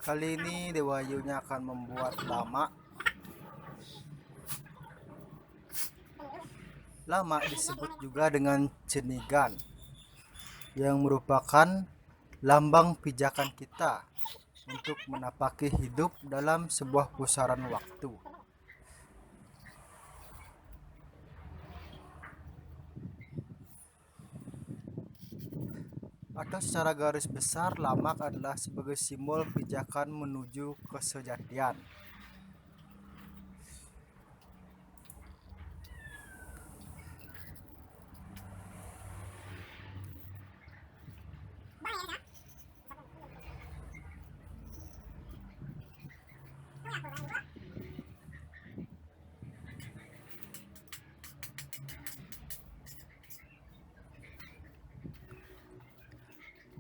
Kali ini Dewa Yunya akan membuat lama. Lama disebut juga dengan cenigan, yang merupakan lambang pijakan kita untuk menapaki hidup dalam sebuah pusaran waktu. Atau secara garis besar, lamak adalah sebagai simbol pijakan menuju kesejatian.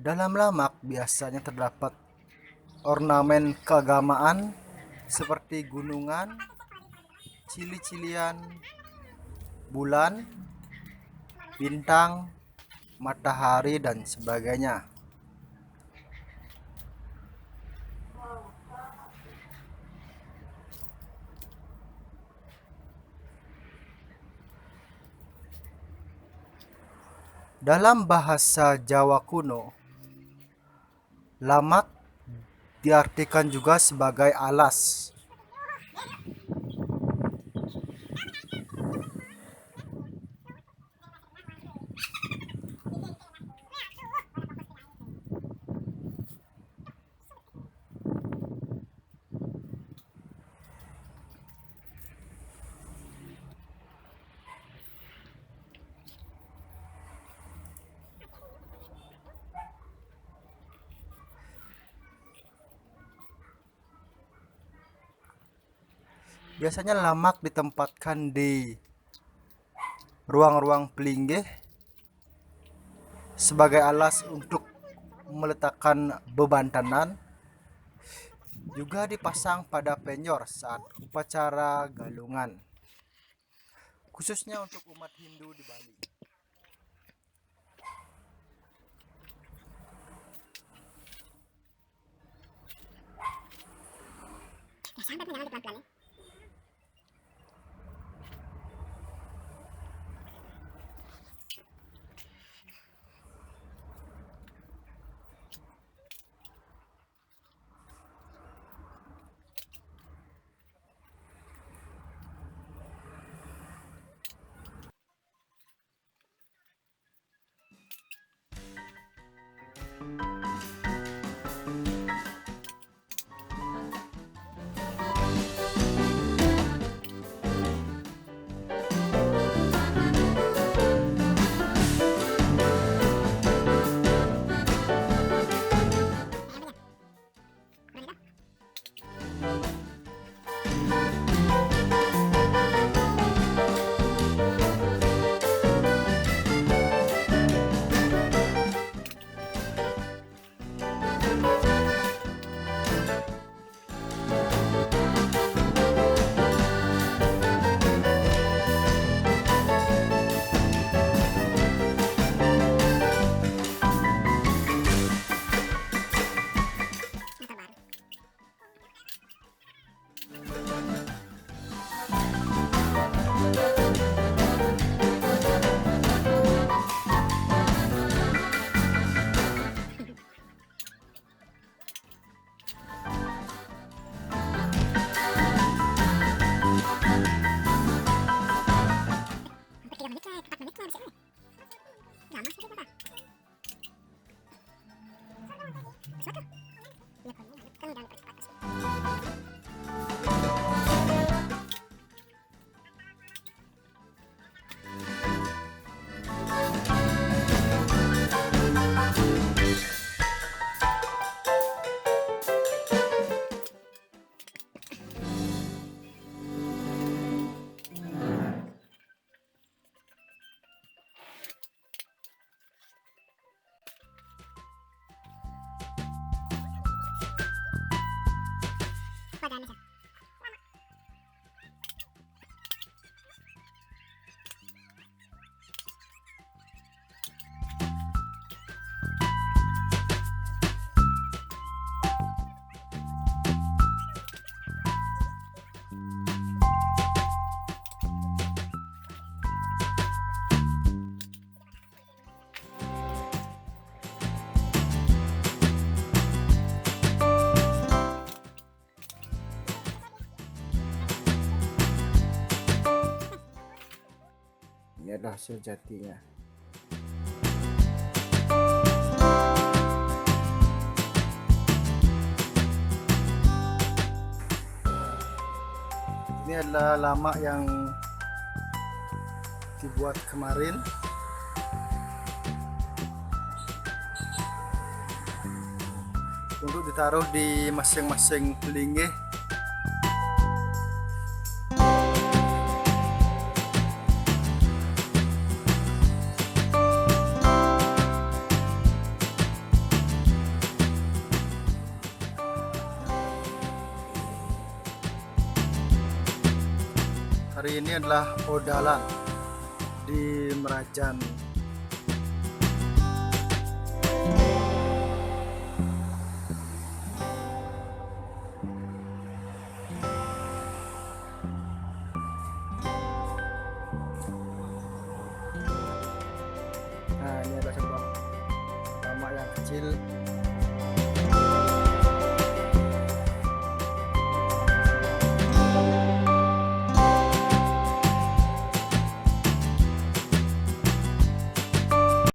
Dalam lamak biasanya terdapat ornamen keagamaan seperti gunungan, cili-cilian, bulan, bintang, matahari, dan sebagainya. Dalam bahasa Jawa kuno, lamak diartikan juga sebagai alas. Biasanya lamak ditempatkan di ruang-ruang pelinggih sebagai alas untuk meletakkan beban tangan, juga dipasang pada penyor saat upacara galungan, khususnya untuk umat Hindu di Bali. ini adalah hasil jatinya. Ini adalah lama yang dibuat kemarin. Untuk ditaruh di masing-masing linggih. Hari ini adalah odalan di Merajan